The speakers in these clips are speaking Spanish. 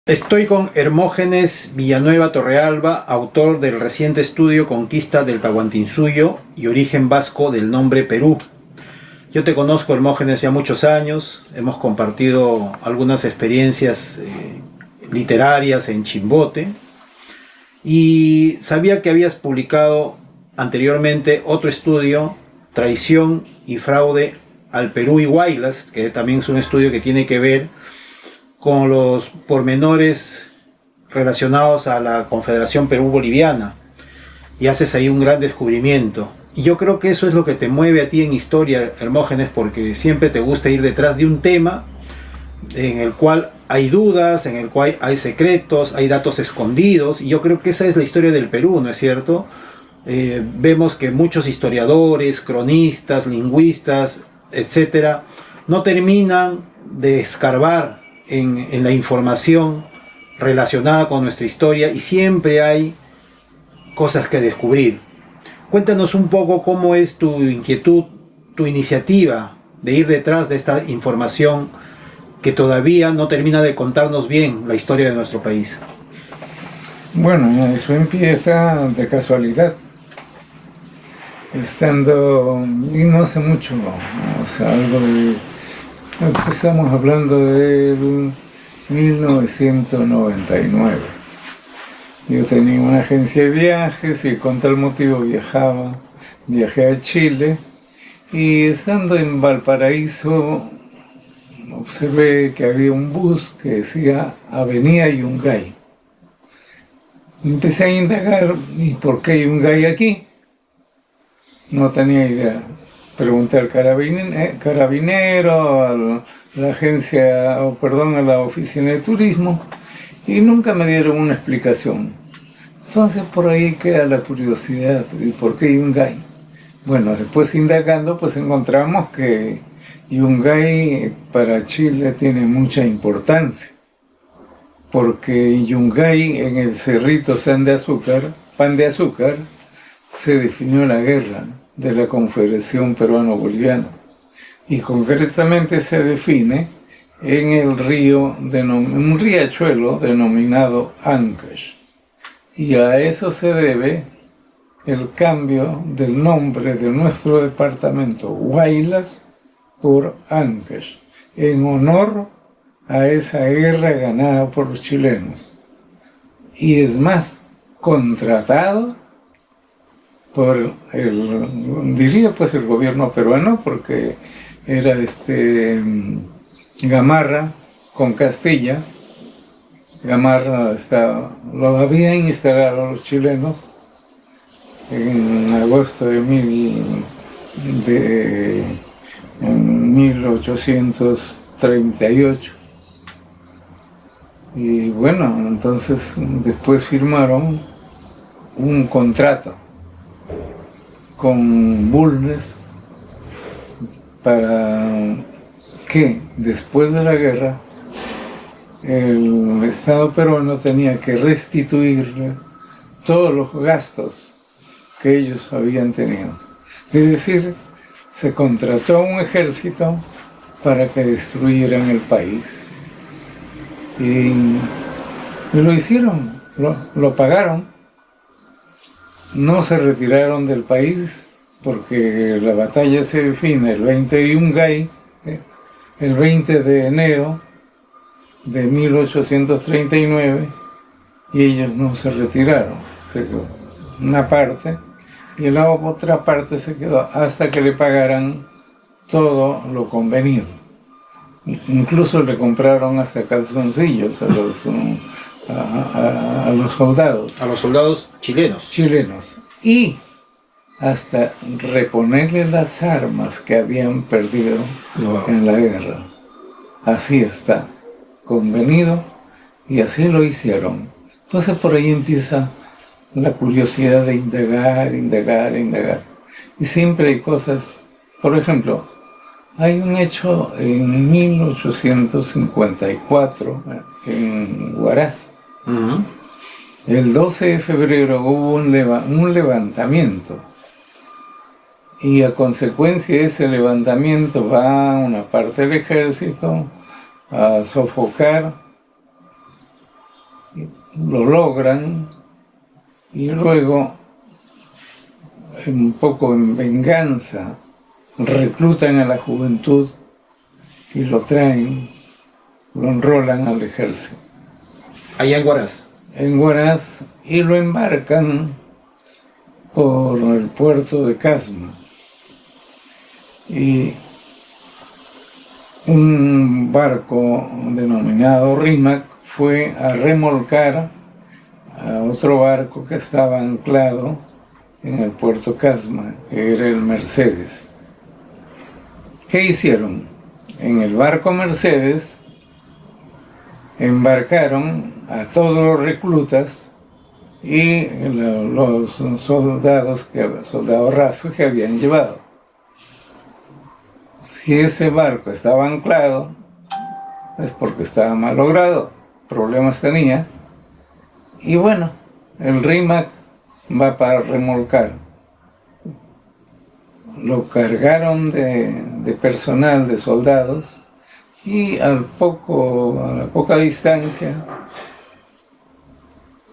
Estoy con Hermógenes Villanueva Torrealba, autor del reciente estudio Conquista del Tahuantinsuyo y origen vasco del nombre Perú. Yo te conozco, Hermógenes, ya muchos años, hemos compartido algunas experiencias literarias en Chimbote y sabía que habías publicado anteriormente otro estudio, Traición y Fraude al Perú y Huaylas, que también es un estudio que tiene que ver con los pormenores relacionados a la Confederación Perú-Boliviana, y haces ahí un gran descubrimiento. Y yo creo que eso es lo que te mueve a ti en historia, Hermógenes, porque siempre te gusta ir detrás de un tema en el cual hay dudas, en el cual hay secretos, hay datos escondidos, y yo creo que esa es la historia del Perú, ¿no es cierto? Vemos que muchos historiadores, cronistas, lingüistas, etcétera, no terminan de escarbar en la información relacionada con nuestra historia, y siempre hay cosas que descubrir. Cuéntanos un poco cómo es tu inquietud, tu iniciativa de ir detrás de esta información que todavía no termina de contarnos bien la historia de nuestro país. Bueno, eso empieza de casualidad. Y no hace mucho, o sea, algo de... Estamos hablando del 1999. Yo tenía una agencia de viajes y con tal motivo viajé a Chile, y estando en Valparaíso observé que había un bus que decía Avenida Yungay. Empecé a indagar, ¿y por qué Yungay aquí? No tenía idea. Pregunté al carabinero, a la agencia, a la oficina de turismo, y nunca me dieron una explicación. Entonces por ahí queda la curiosidad, ¿y por qué Yungay? Bueno, después indagando, pues encontramos que Yungay para Chile tiene mucha importancia, porque Yungay en el Cerrito Pan de Azúcar, se definió la guerra de la Confederación Peruano-Boliviana, y concretamente se define en el río, un riachuelo denominado Ancash, y a eso se debe el cambio del nombre de nuestro departamento, Huaylas, por Ancash, en honor a esa guerra ganada por los chilenos, y es más, contratado por el gobierno peruano, porque era Gamarra con Castilla. Gamarra lo habían instalado los chilenos en agosto de 1838. Y bueno, entonces después firmaron un contrato con Bulnes para que después de la guerra el Estado peruano tenía que restituirle todos los gastos que ellos habían tenido. Es decir, se contrató a un ejército para que destruyeran el país. Y lo hicieron, lo pagaron. No se retiraron del país porque la batalla se define el 20 de Yungay, el 20 de enero de 1839, y ellos no se retiraron. Se quedó una parte y la otra parte se quedó hasta que le pagaran todo lo convenido. Incluso le compraron hasta calzoncillos a los soldados. A los soldados chilenos. Y hasta reponerle las armas que habían perdido en la guerra. Así está, convenido, y así lo hicieron. Entonces por ahí empieza la curiosidad de indagar. Y siempre hay cosas, por ejemplo, hay un hecho en 1854 en Huaraz. Uh-huh. El 12 de febrero hubo un levantamiento, y a consecuencia de ese levantamiento va una parte del ejército a sofocar lo logran y luego, un poco en venganza, reclutan a la juventud y lo traen, lo enrolan al ejército. Allá en Huaraz. En Huaraz, y lo embarcan por el puerto de Casma. Y un barco denominado Rímac fue a remolcar a otro barco que estaba anclado en el puerto Casma, que era el Mercedes. ¿Qué hicieron? En el barco Mercedes embarcaron a todos los reclutas y los soldados rasos que habían llevado. Si ese barco estaba anclado, es porque estaba mal logrado, problemas tenía. Y bueno, el Rímac va para remolcar. Lo cargaron de personal, de soldados, y a la poca distancia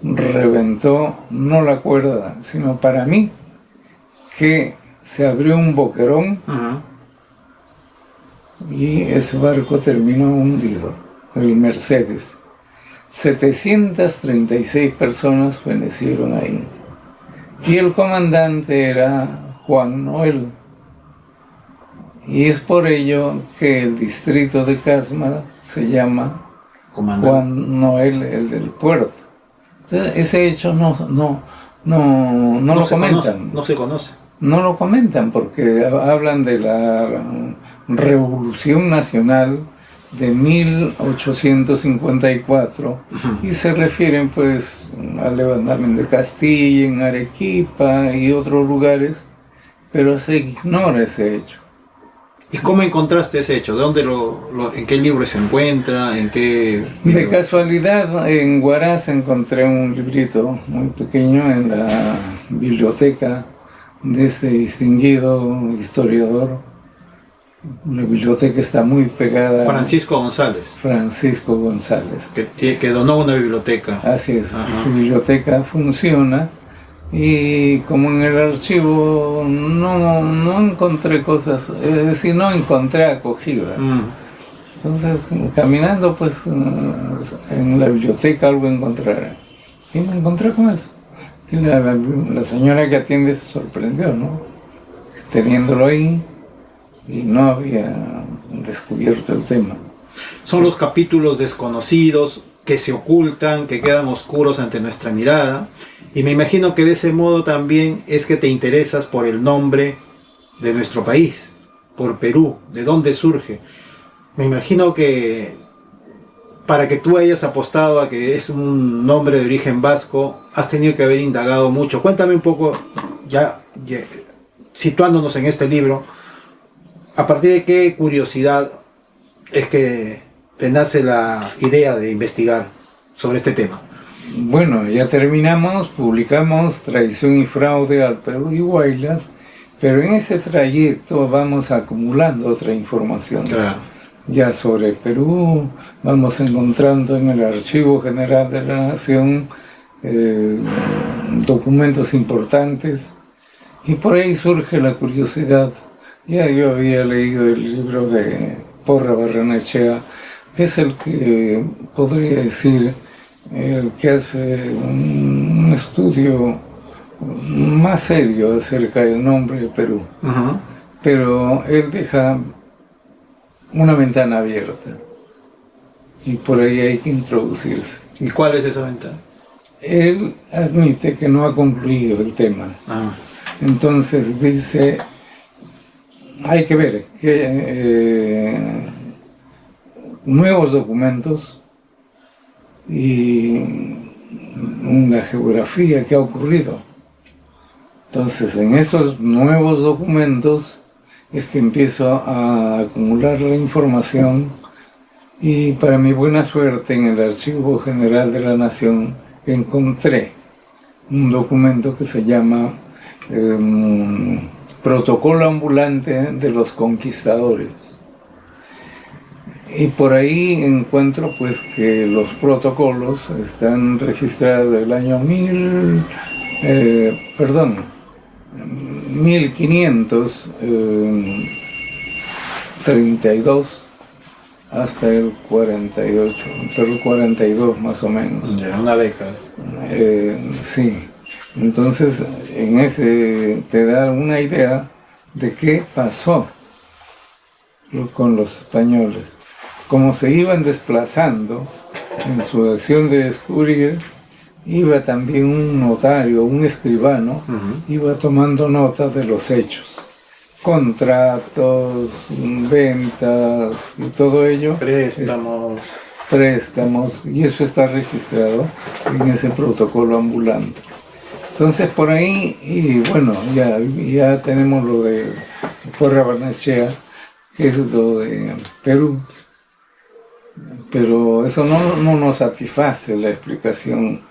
reventó, no la cuerda, sino para mí, que se abrió un boquerón. Y ese barco terminó hundido, el Mercedes. 736 personas fallecieron ahí. Y el comandante era Juan Noel. Y es por ello que el distrito de Casma se llama Juan Noel, el del puerto. Entonces, ese hecho no lo comentan. No se conoce. No lo comentan porque hablan de la Revolución Nacional de 1854 y se refieren pues al levantamiento de Castilla en Arequipa y otros lugares, pero se ignora ese hecho. ¿Y cómo encontraste ese hecho? ¿De dónde en qué libro se encuentra? ¿En qué libro? De casualidad en Huaraz encontré un librito muy pequeño en la biblioteca de este distinguido historiador. La biblioteca está muy pegada. Francisco González. Francisco González. Que donó una biblioteca. Así es. Su biblioteca funciona y como en el archivo no encontré cosas, es decir, no encontré acogida. Entonces, caminando pues en la biblioteca algo encontraré. Y me encontré con eso. Y la señora que atiende se sorprendió, ¿no? Teniéndolo ahí. Y no había descubierto el tema. Son los capítulos desconocidos que se ocultan, que quedan oscuros ante nuestra mirada. Y me imagino que de ese modo también es que te interesas por el nombre de nuestro país, por Perú, de dónde surge. Me imagino que para que tú hayas apostado a que es un nombre de origen vasco, has tenido que haber indagado mucho. Cuéntame un poco, ya situándonos en este libro, ¿a partir de qué curiosidad es que te nace la idea de investigar sobre este tema? Bueno, ya terminamos, publicamos Traición y Fraude al Perú y Huaylas, pero en ese trayecto vamos acumulando otra información. Claro. Ya sobre Perú, vamos encontrando en el Archivo General de la Nación documentos importantes, y por ahí surge la curiosidad. Ya yo había leído el libro de Porra Barrenechea, que es el que podría decir el que hace un estudio más serio acerca del nombre de Perú. Pero él deja una ventana abierta y por ahí hay que introducirse. ¿Y cuál es esa ventana? Él admite que no ha concluido el tema. Entonces dice, hay que ver que nuevos documentos y una geografía que ha ocurrido. Entonces, en esos nuevos documentos es que empiezo a acumular la información, y para mi buena suerte en el Archivo General de la Nación encontré un documento que se llama Protocolo Ambulante de los Conquistadores. Y por ahí encuentro pues que los protocolos están registrados del año 1532 hasta el 48, pero el 42 más o menos. Ya, una década. Sí, entonces en ese te da una idea de qué pasó con los españoles. Como se iban desplazando en su acción de descubrir, iba también un notario, un escribano, iba tomando nota de los hechos. Contratos, ventas y todo ello. Préstamos, y eso está registrado en ese protocolo ambulante. Entonces por ahí, y bueno, ya tenemos lo de Porra Barnechea, que es lo de Perú, pero eso no nos satisface la explicación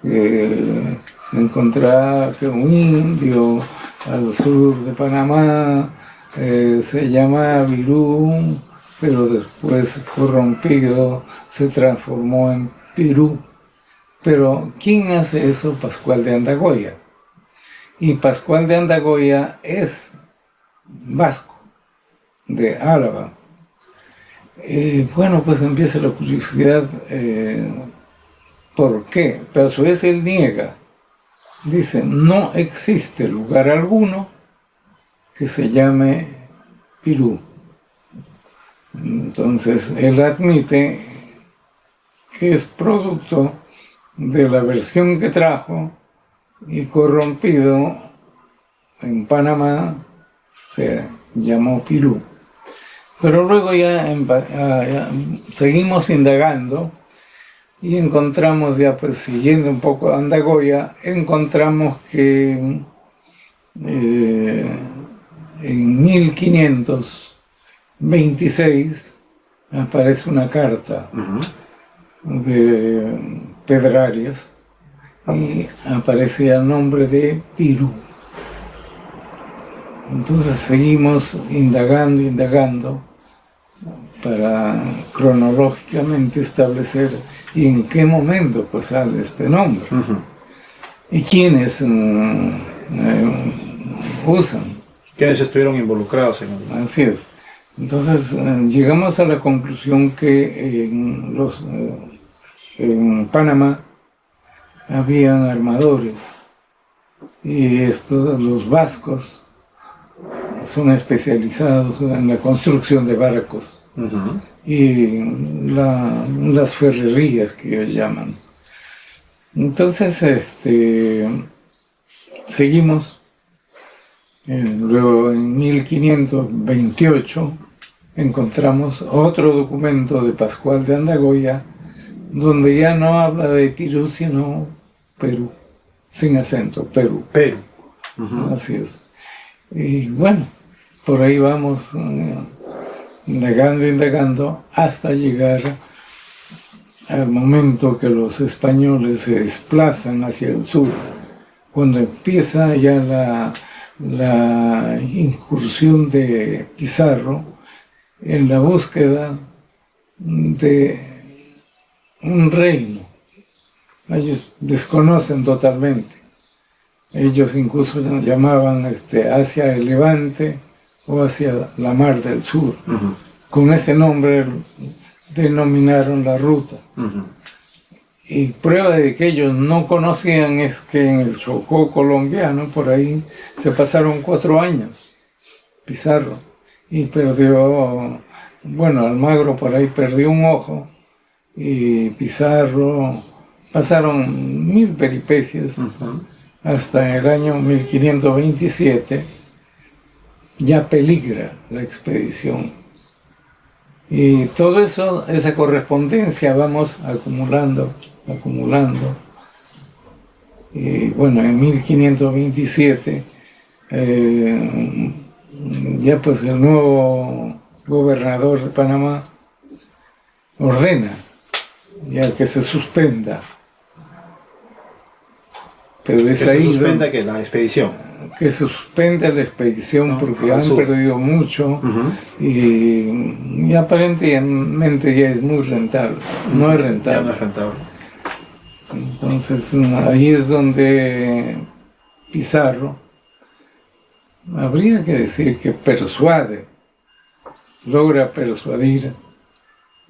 que encontrar que un indio al sur de Panamá se llama Virú, pero después corrompido se transformó en Perú. Pero ¿quién hace eso? Pascual de Andagoya. Y Pascual de Andagoya es vasco, de Álava. Bueno, pues empieza la curiosidad, ¿por qué? Pero a su vez él niega. Dice, no existe lugar alguno que se llame Perú. Entonces, él admite que es producto de la versión que trajo y corrompido en Panamá se llamó Perú. Pero luego ya seguimos indagando y encontramos, ya pues siguiendo un poco a Andagoya, encontramos que en 1526 aparece una carta de Pedrarias y aparece el nombre de Perú. Entonces seguimos indagando para cronológicamente establecer y en qué momento pues sale este nombre y quiénes usan. ¿Quiénes estuvieron involucrados en el... Así es. Entonces llegamos a la conclusión que en Panamá habían armadores y los vascos son especializados en la construcción de barcos y las ferrerías que ellos llaman. Entonces seguimos. Luego en 1528 encontramos otro documento de Pascual de Andagoya donde ya no habla de Perú sino Perú, sin acento, Perú. Perú. Así es. Y bueno, por ahí vamos indagando hasta llegar al momento que los españoles se desplazan hacia el sur, cuando empieza ya la incursión de Pizarro en la búsqueda de un reino. Ellos desconocen totalmente. Ellos incluso llamaban hacia el Levante o hacia la Mar del Sur. Con ese nombre denominaron la ruta. Y prueba de que ellos no conocían es que en el Chocó colombiano, por ahí, se pasaron 4 años, Pizarro, y perdió, bueno, Almagro por ahí perdió un ojo, y Pizarro, pasaron 1000 peripecias, hasta en el año 1527, ya peligra la expedición. Y todo eso, esa correspondencia vamos acumulando. Y bueno, en 1527 ya pues el nuevo gobernador de Panamá ordena ya que se suspenda Pero es Que se ahí suspenda que la expedición. que se suspende la expedición, No, porque al han sur. perdido mucho y aparentemente ya es muy rentable. No es Ya rentable. no es rentable. Entonces ahí es donde Pizarro, habría que decir que persuade, logra persuadir,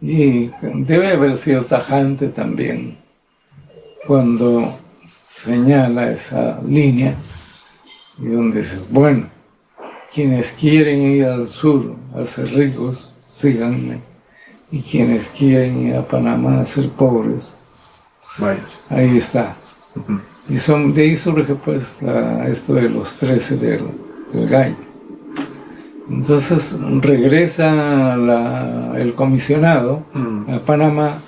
y debe haber sido tajante también cuando señala esa línea y donde dice, bueno, quienes quieren ir al sur a ser ricos, síganme, y quienes quieren ir a Panamá a ser pobres, Vaya. ahí está. Y de ahí surge pues esto de los 13 del gallo. Entonces regresa el comisionado a Panamá,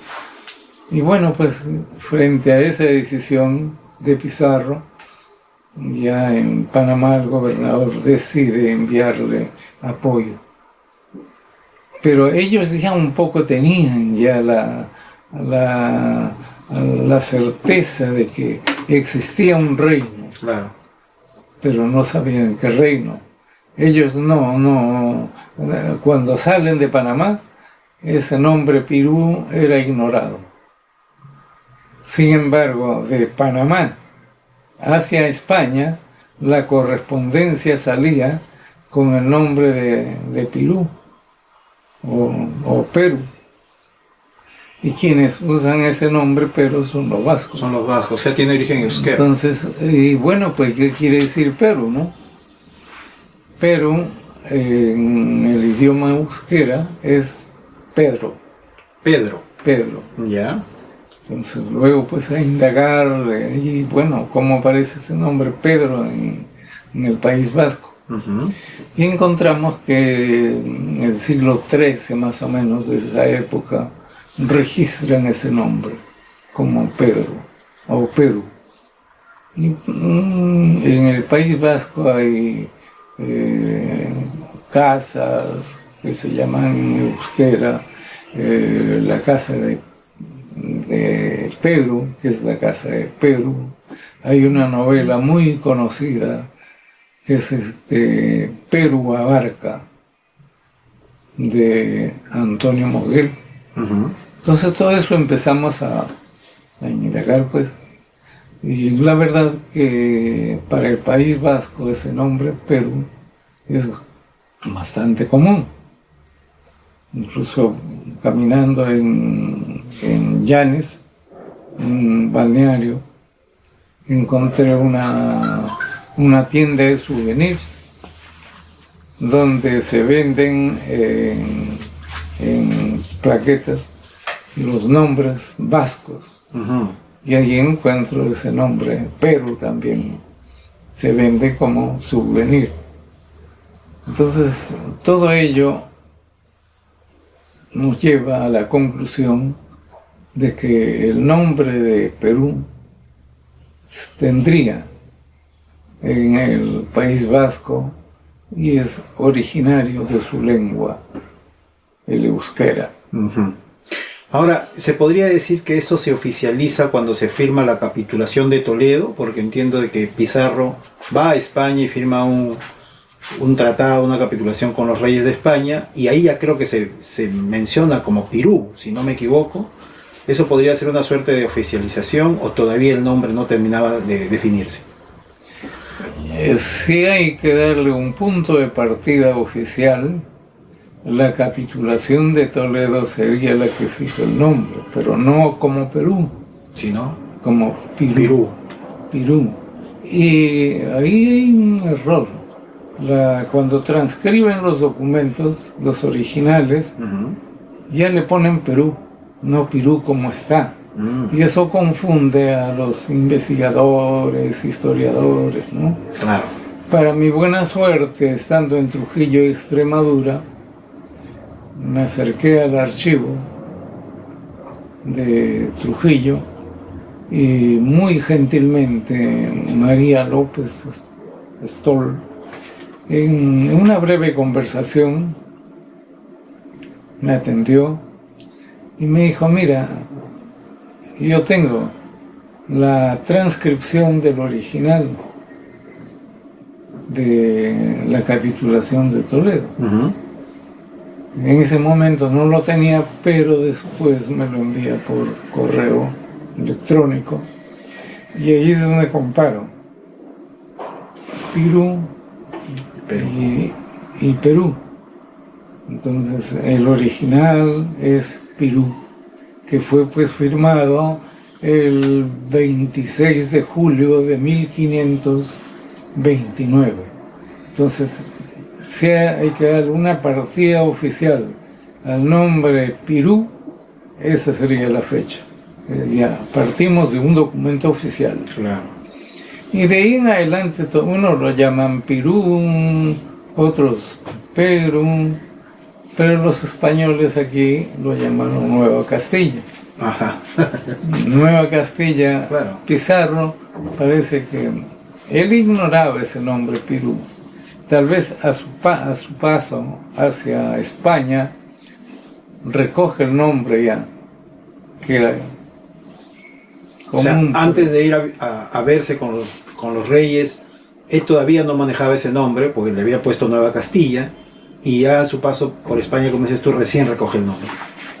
y bueno, pues frente a esa decisión de Pizarro, ya en Panamá el gobernador decide enviarle apoyo. Pero ellos ya un poco tenían ya la certeza de que existía un reino, Claro. pero no sabían qué reino. Ellos cuando salen de Panamá, ese nombre Pirú era ignorado. Sin embargo, de Panamá hacia España, la correspondencia salía con el nombre de Pirú o Perú. Y quienes usan ese nombre Perú son los vascos. Son los vascos, o sea, tiene origen euskera. Entonces, y bueno, pues, ¿qué quiere decir Perú, no? Perú, en el idioma euskera, es Pedro. Pedro. Pedro. Ya. Entonces, luego, pues, a indagar, y bueno, cómo aparece ese nombre Pedro en el País Vasco. Y encontramos que en el siglo XIII, más o menos, de esa época, registran ese nombre como Pedro o Perú. Y en el País Vasco hay casas que se llaman en euskera la casa de Perú, que es la casa de Perú. Hay una novela muy conocida que es Perú Abarca, de Antonio Moguel. Entonces todo eso empezamos a indagar, pues, y la verdad que para el País Vasco ese nombre Perú es bastante común. Incluso caminando en Llanes, un balneario, encontré una tienda de souvenirs donde se venden en plaquetas los nombres vascos. Y allí encuentro ese nombre. Perú también se vende como souvenir. Entonces, todo ello nos lleva a la conclusión de que el nombre de Perú tendría en el País Vasco y es originario de su lengua, el euskera. Ahora, ¿se podría decir que eso se oficializa cuando se firma la capitulación de Toledo? Porque entiendo de que Pizarro va a España y firma un tratado, una capitulación con los reyes de España, y ahí ya creo que se menciona como Pirú, si no me equivoco. ¿Eso podría ser una suerte de oficialización o todavía el nombre no terminaba de definirse? Sí hay que darle un punto de partida oficial. La capitulación de Toledo sería la que fija el nombre, pero no como Perú, sino como Pirú. Pirú. Y ahí hay un error. Cuando transcriben los documentos, los originales, ya le ponen Perú, no Pirú como está. Y eso confunde a los investigadores, historiadores, ¿no? Claro. Para mi buena suerte, estando en Trujillo, Extremadura, me acerqué al archivo de Trujillo y muy gentilmente María López Stoll, en una breve conversación, me atendió y me dijo: mira, yo tengo la transcripción del original de la capitulación de Toledo. En ese momento no lo tenía, pero después me lo envía por correo electrónico. Y ahí es donde comparo Pirú y Perú. Entonces el original es Pirú, que fue pues firmado el 26 de julio de 1529. Entonces, si hay que darle una partida oficial al nombre Pirú, esa sería la fecha. Ya partimos de un documento oficial. Claro. Y de ahí en adelante, unos lo llaman Pirú, otros Perú, pero los españoles aquí lo llamaron Nueva Castilla. Ajá. Nueva Castilla, claro. Pizarro, parece que él ignoraba ese nombre Pirú. Tal vez a su paso hacia España recoge el nombre ya, que era común. O sea, antes de ir a verse con los reyes, él todavía no manejaba ese nombre porque le había puesto Nueva Castilla, y ya a su paso por España, como dices tú, recién recoge el nombre.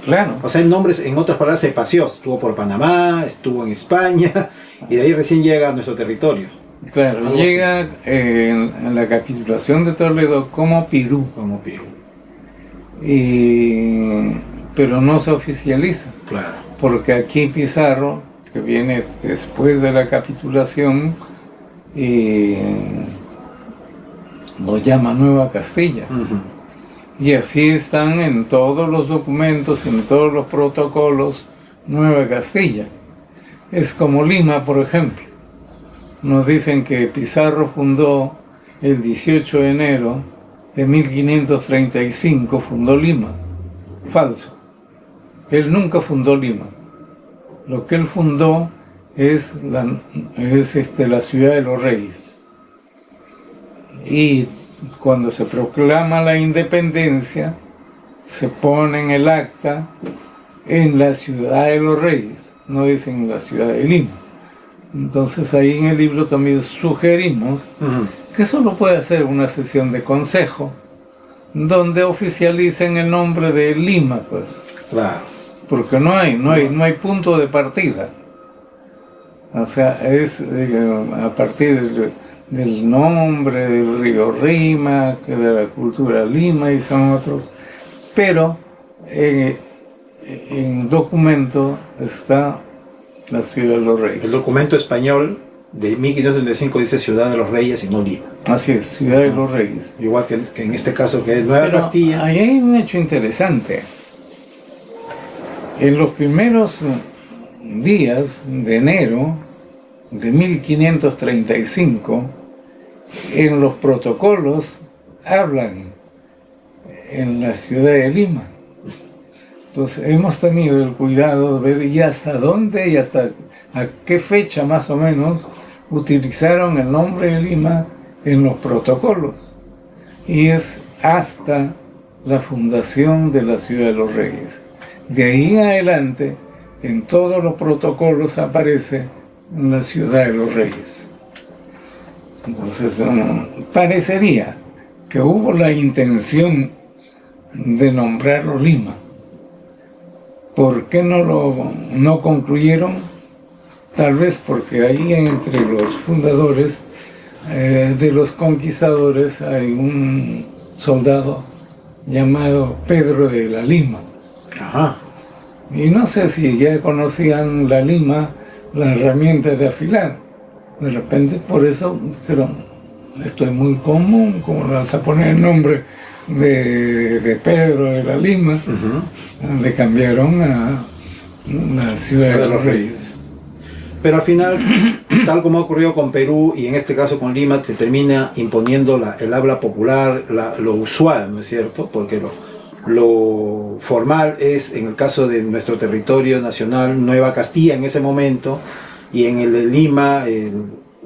Claro. O sea, el nombre, en otras palabras, se paseó. Estuvo por Panamá, estuvo en España, y de ahí recién llega a nuestro territorio. Claro, algo llega en la capitulación de Toledo como Pirú. Como Pirú. Pero no se oficializa. Claro. Porque aquí Pizarro, que viene después de la capitulación, lo llama Nueva Castilla. Y así están en todos los documentos, en todos los protocolos, Nueva Castilla. Es como Lima, por ejemplo. Nos dicen que Pizarro fundó el 18 de enero de 1535, fundó Lima. Falso. Él nunca fundó Lima. Lo que él fundó es la ciudad de los Reyes. Y cuando se proclama la independencia, se pone en el acta en la ciudad de los Reyes, no dicen la ciudad de Lima. Entonces ahí en el libro también sugerimos que solo puede hacer una sesión de consejo donde oficialicen el nombre de Lima, pues. Claro. Porque no hay punto de partida. O sea, es a partir del nombre del río Rima, que de la cultura Lima, y son otros. Pero en documento está la ciudad de los Reyes. El documento español de 1535 dice Ciudad de los Reyes y no Lima. Así es, Ciudad de los Reyes. Igual que en este caso, que es Nueva Castilla. Ahí hay un hecho interesante. En los primeros días de enero de 1535, en los protocolos hablan en la ciudad de Lima. Entonces hemos tenido el cuidado de ver y hasta dónde y hasta a qué fecha más o menos utilizaron el nombre de Lima en los protocolos. Y es hasta la fundación de la ciudad de los Reyes. De ahí en adelante, en todos los protocolos aparece la ciudad de los Reyes. Entonces, parecería que hubo la intención de nombrarlo Lima. ¿Por qué no concluyeron? Tal vez porque ahí entre los fundadores de los conquistadores hay un soldado llamado Pedro de la Lima. Ajá. Y no sé si ya conocían la lima, la herramienta de afilar. De repente por eso dijeron, esto es muy común, como le vas a poner el nombre de Pedro de la Lima, le cambiaron a la ciudad de los Reyes. Pero al final, tal como ha ocurrido con Perú y en este caso con Lima, se termina imponiendo el habla popular, lo usual, ¿no es cierto? Porque lo formal es, en el caso de nuestro territorio nacional, Nueva Castilla en ese momento, y en el de Lima,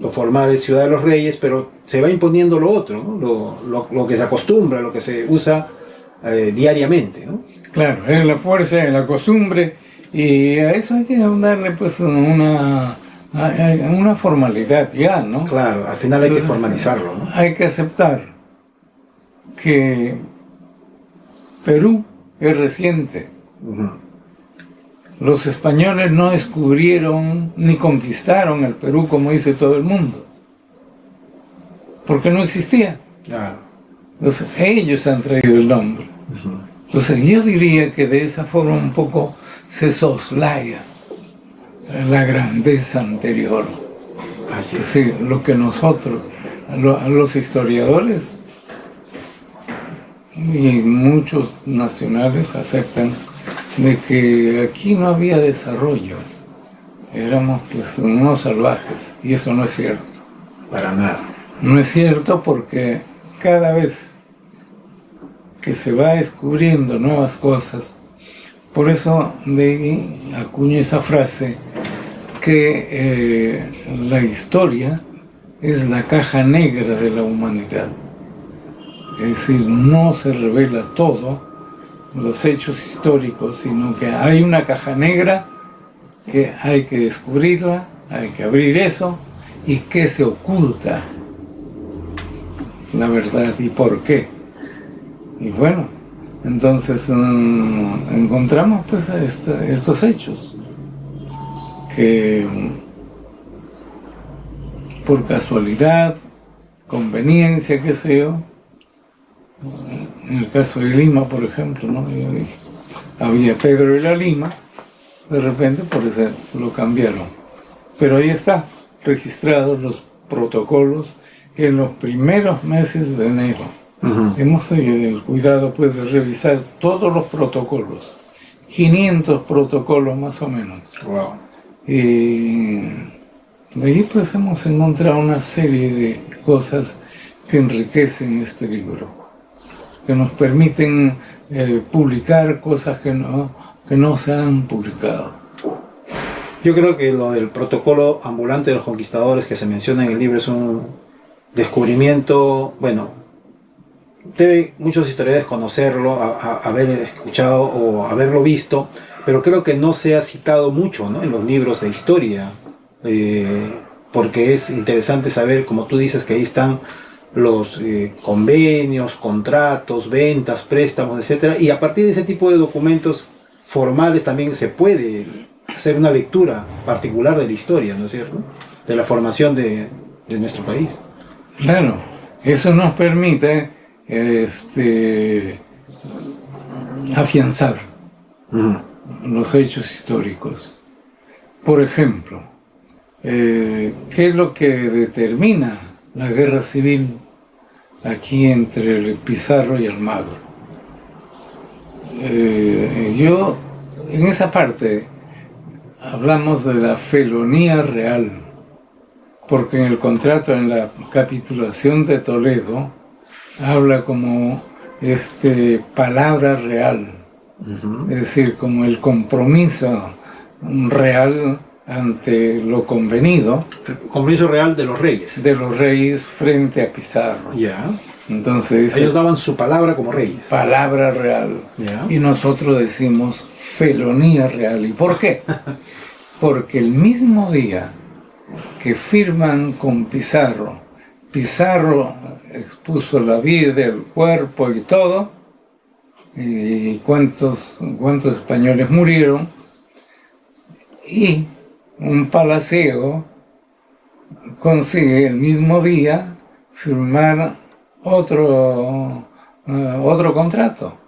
lo formal es Ciudad de los Reyes, pero se va imponiendo lo otro, ¿no? Lo que se acostumbra, lo que se usa diariamente, ¿no? Claro, es la fuerza de la costumbre, y a eso hay que darle pues una hay una formalidad ya, ¿no? Claro, al final hay Entonces, que formalizarlo, ¿no? hay que aceptar que Perú es reciente. Ujú. Los españoles no descubrieron ni conquistaron el Perú como dice todo el mundo, porque no existía. Claro. Entonces, ellos han traído el nombre. Ujú. Entonces, yo diría que de esa forma un poco se soslaya la grandeza anterior. Así es. Sí, lo que nosotros, los historiadores y muchos nacionales aceptan de que aquí no había desarrollo, éramos pues unos salvajes, y eso no es cierto. Para nada. No es cierto porque cada vez que se va descubriendo nuevas cosas, por eso de ahí acuño esa frase que la historia es la caja negra de la humanidad. Es decir, no se revela todo, los hechos históricos, sino que hay una caja negra que hay que descubrirla, hay que abrir eso, y que se oculta la verdad y por qué. Y bueno, entonces encontramos pues estos hechos que por casualidad, conveniencia, qué sé yo, en el caso de Lima, por ejemplo, ¿no? Yo dije, había Pedro de la Lima, de repente por eso lo cambiaron. Pero ahí está, registrados los protocolos en los primeros meses de enero. Ujú. Hemos tenido el cuidado pues, de revisar todos los protocolos, 500 protocolos más o menos. Wow. Y de ahí pues hemos encontrado una serie de cosas que enriquecen este libro, que nos permiten publicar cosas que no se han publicado. Yo creo que lo del protocolo ambulante de los conquistadores que se menciona en el libro es un descubrimiento, bueno, debe muchos historiadores conocerlo, haber escuchado o haberlo visto, pero creo que no se ha citado mucho, ¿no?, en los libros de historia, porque es interesante saber, como tú dices, que ahí están los convenios, contratos, ventas, préstamos, etcétera, y a partir de ese tipo de documentos formales también se puede hacer una lectura particular de la historia, ¿no es cierto?, de la formación de nuestro país. Claro, eso nos permite afianzar los hechos históricos. Por ejemplo, ¿qué es lo que determina la guerra civil aquí entre el Pizarro y Almagro? Yo, en esa parte, hablamos de la felonía real, porque en el contrato, en la capitulación de Toledo, habla como palabra real, es decir, como el compromiso real ante lo convenido. El compromiso real de los reyes. De los reyes frente a Pizarro. Ya. Entonces, ellos daban su palabra como reyes. Palabra real. Ya. Y nosotros decimos felonía real. ¿Y por qué? Porque el mismo día que firman con Pizarro, Pizarro expuso la vida, el cuerpo y todo, y cuántos españoles murieron, y un palaciego consigue el mismo día firmar otro contrato,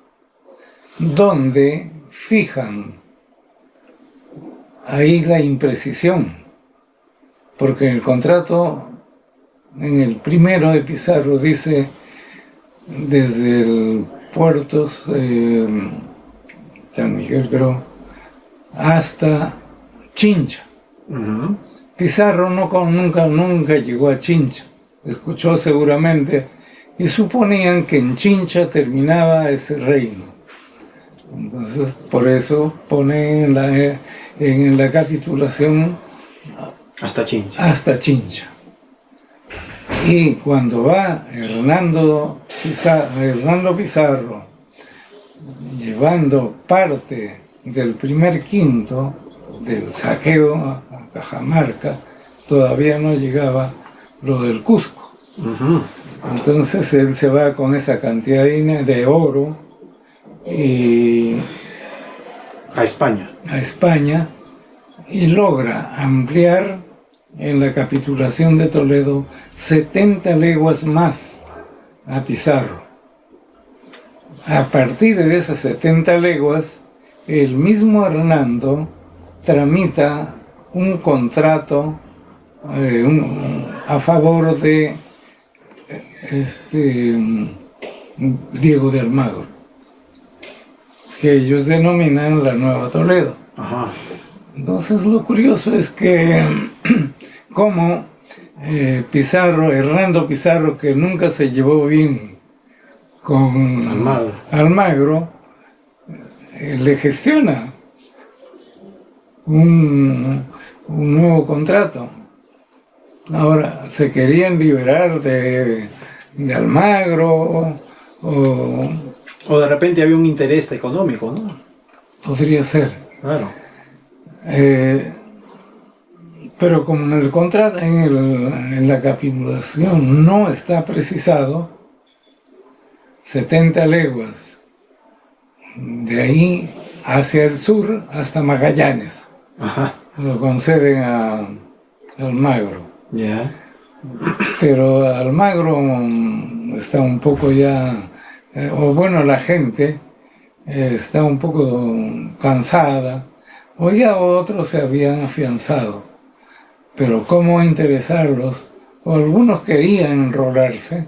donde fijan ahí la imprecisión, porque en el contrato, en el primero de Pizarro, dice desde el puerto San Miguel, creo, hasta Chincha. Pizarro nunca llegó a Chincha, escuchó seguramente, y suponían que en Chincha terminaba ese reino. Entonces, por eso pone en la capitulación hasta Chincha. Hasta Chincha. Y cuando va Hernando Pizarro llevando parte del primer quinto del saqueo a Cajamarca, todavía no llegaba lo del Cusco. Ujú. Entonces él se va con esa cantidad de oro y A España. a España y logra ampliar en la capitulación de Toledo 70 leguas más a Pizarro. A partir de esas 70 leguas, el mismo Hernando tramita un contrato a favor de Diego de Almagro, que ellos denominan la Nueva Toledo. Ajá. Entonces lo curioso es que como Pizarro, Hernando Pizarro, que nunca se llevó bien con Almagro, le gestiona un nuevo contrato. Ahora, se querían liberar de Almagro O de repente había un interés económico, ¿no? podría ser. Claro. Pero como en el contrato, en la capitulación no está precisado, 70 leguas de ahí hacia el sur hasta Magallanes. Ajá. Lo conceden a Almagro. Ya. Pero Almagro está un poco ya, o bueno, la gente está un poco cansada, o ya otros se habían afianzado. Pero cómo interesarlos, o algunos querían enrolarse,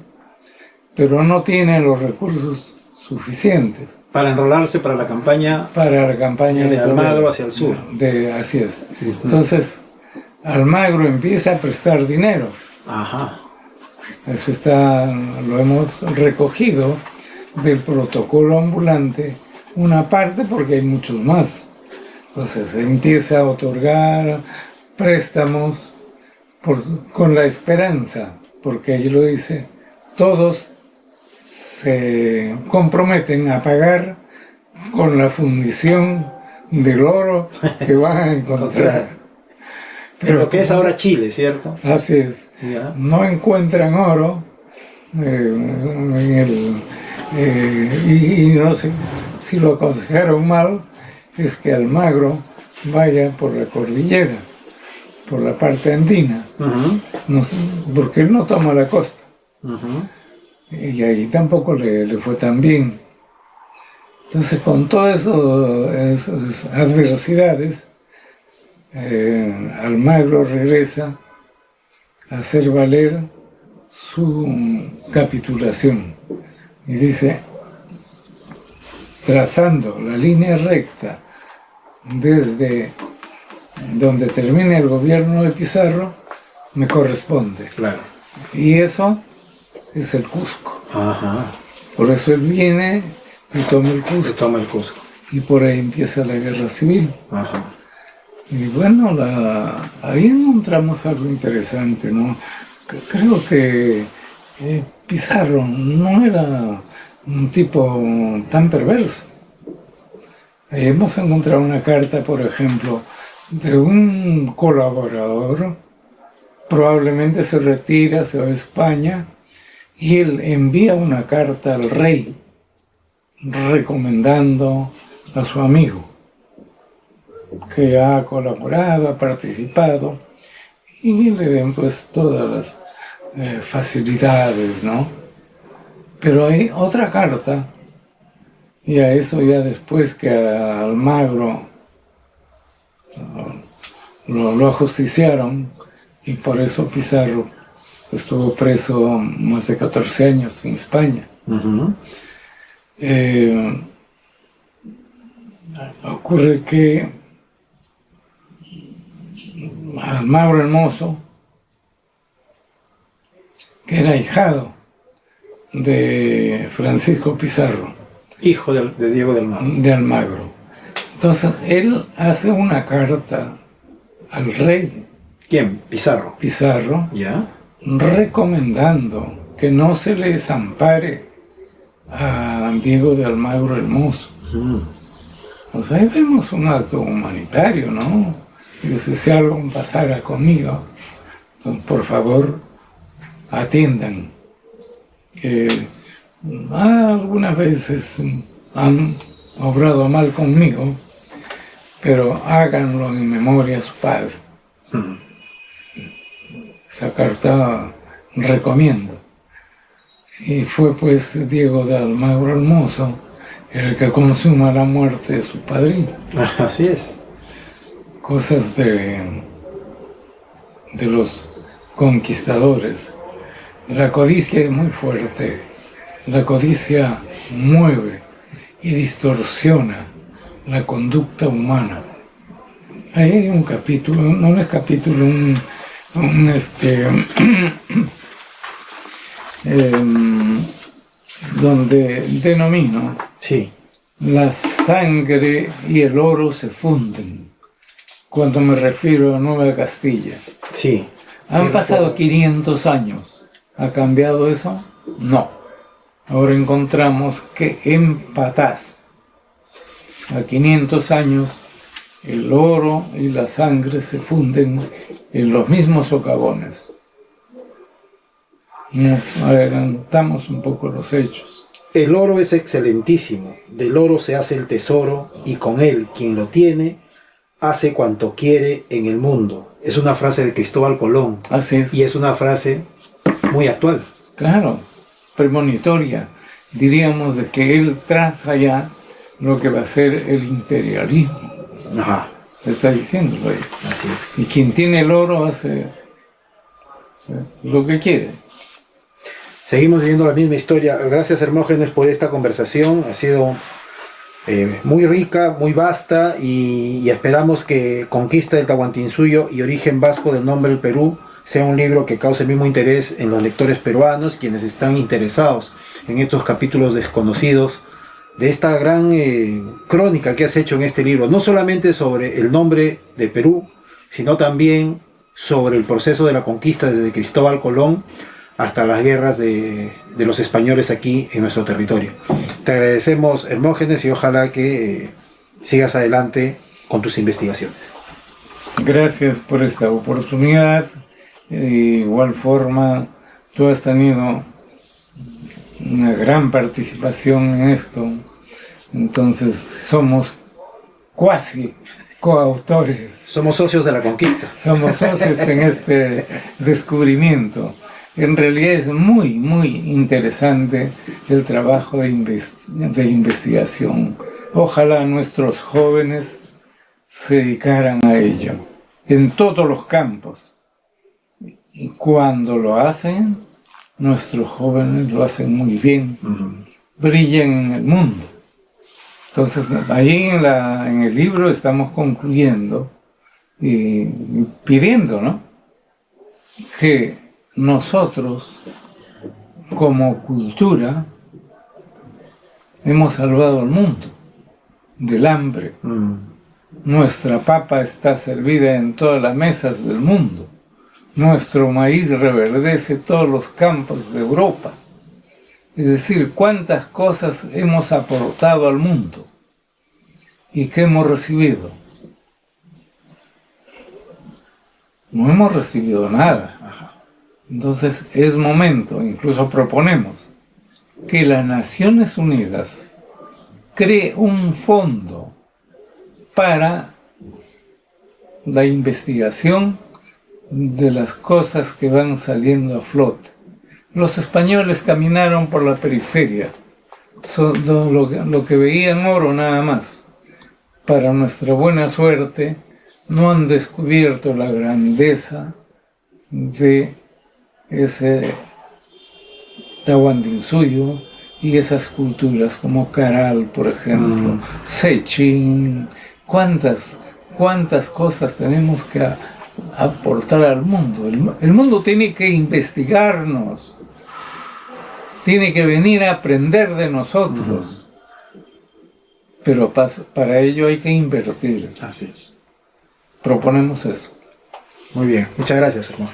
pero no tienen los recursos suficientes. Para enrolarse para la campaña Para la campaña de Almagro hacia el sur. Así es. Entonces, Almagro empieza a prestar dinero. Ajá. Eso lo hemos recogido del protocolo ambulante, una parte porque hay muchos más. Entonces empieza a otorgar préstamos con la esperanza, porque ahí lo dice, todos se comprometen a pagar con la fundición del oro que van a encontrar. Pero lo que es ahora Chile, ¿cierto? Así es. Ya. No encuentran oro y no sé si lo aconsejaron mal, es que Almagro vaya por la cordillera, por la parte andina, Ujú. no sé, porque él no toma la costa. Ujú. Y ahí tampoco le fue tan bien. Entonces, con todas esas adversidades, Almagro regresa a hacer valer su capitulación. Y dice, trazando la línea recta desde donde termina el gobierno de Pizarro, me corresponde. Claro. Y eso es el Cusco. Ajá. Por eso él viene y toma el Se Cusco. toma el Cusco. Y por ahí empieza la guerra civil. Ajá. Y bueno, ahí encontramos algo interesante, ¿no? Creo que Pizarro no era un tipo tan perverso. Hemos encontrado una carta, por ejemplo, de un colaborador, probablemente se retira, se va a España, y él envía una carta al rey recomendando a su amigo, que ha colaborado, ha participado, y le den pues todas las facilidades, ¿no? Pero hay otra carta, y a eso ya después que a Almagro lo ajusticiaron, y por eso Pizarro estuvo preso más de 14 años en España. Ujú. Ocurre que Almagro el Mozo, que era ahijado de Francisco Pizarro, Hijo de Diego de Almagro. de Almagro. Entonces él hace una carta al rey ¿Quién? Pizarro. Pizarro ¿Ya? recomendando que no se le desampare a Diego de Almagro el Mozo. Mm. O sea, ahí vemos un acto humanitario, ¿no? Digo, si algo pasara conmigo, por favor, atiendan. Que algunas veces han obrado mal conmigo, pero háganlo en memoria a su padre. Esa carta recomiendo. Y fue pues Diego de Almagro Hermoso el que consuma la muerte de su padrino. Así es. Cosas de los conquistadores. La codicia es muy fuerte. La codicia mueve y distorsiona la conducta humana. Ahí hay un capítulo, no es capítulo, donde denomino Sí. la sangre y el oro se funden, cuando me refiero a Nueva Castilla. Sí. Han Sí, pasado recuerdo. 500 años. ¿Ha cambiado eso? No. Ahora encontramos que en Patás, a 500 años, el oro y la sangre se funden en los mismos socavones. Nos adelantamos un poco los hechos. El oro es excelentísimo, del oro se hace el tesoro y con él quien lo tiene hace cuanto quiere en el mundo. Es una frase de Cristóbal Colón Así es. y es una frase muy actual. Claro, premonitoria. Diríamos de que él traza ya lo que va a ser el imperialismo. Ajá, Está diciéndolo ahí. así es. Y quien tiene el oro hace lo que quiere. Seguimos viviendo la misma historia. Gracias, Hermógenes, por esta conversación. Ha sido muy rica, muy vasta y esperamos que Conquista del Tahuantinsuyo y Origen Vasco del Nombre del Perú sea un libro que cause el mismo interés en los lectores peruanos, quienes están interesados en estos capítulos desconocidos de esta gran crónica que has hecho en este libro, no solamente sobre el nombre de Perú, sino también sobre el proceso de la conquista desde Cristóbal Colón hasta las guerras de los españoles aquí en nuestro territorio. Te agradecemos, Hermógenes, y ojalá que sigas adelante con tus investigaciones. Gracias por esta oportunidad. De igual forma, tú has tenido una gran participación en esto. Entonces somos cuasi coautores. Somos socios de la conquista. Somos socios en este descubrimiento. En realidad es muy, muy interesante el trabajo de investigación. Ojalá nuestros jóvenes se dedicaran a ello, en todos los campos. Y cuando lo hacen, nuestros jóvenes lo hacen muy bien, brillan en el mundo. Entonces, ahí en el libro estamos concluyendo y pidiendo, ¿no?, que nosotros, como cultura, hemos salvado al mundo del hambre. Nuestra papa está servida en todas las mesas del mundo. Nuestro maíz reverdece todos los campos de Europa. Es decir, cuántas cosas hemos aportado al mundo y qué hemos recibido. No hemos recibido nada. Entonces es momento, incluso proponemos, que las Naciones Unidas cree un fondo para la investigación de las cosas que van saliendo a flote. Los españoles caminaron por la periferia, lo que veían oro nada más. Para nuestra buena suerte, no han descubierto la grandeza de ese Tahuantinsuyo y esas culturas como Caral, por ejemplo, Sechín. ¿Cuántas cosas tenemos que aportar al mundo? El mundo tiene que investigarnos, tiene que venir a aprender de nosotros, pero para ello hay que invertir. Así es. Proponemos eso. Muy bien, muchas gracias, hermano.